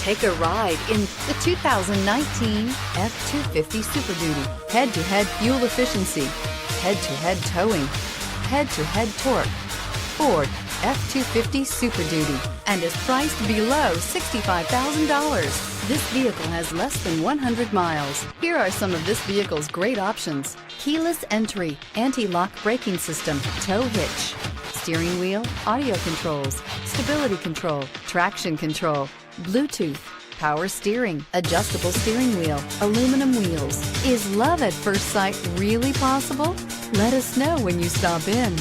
Take a ride in the 2019 F-250 Super Duty. Head-to-head fuel efficiency, head-to-head towing, head-to-head torque. Ford F-250 Super Duty, and is priced below $65,000. This vehicle has less than 100 miles. Here are some of this vehicle's great options: keyless entry, anti-lock braking system, tow hitch, steering wheel audio controls, stability control, traction control, Bluetooth, power steering, adjustable steering wheel, aluminum wheels. Is love at first sight really possible? Let us know when you stop in.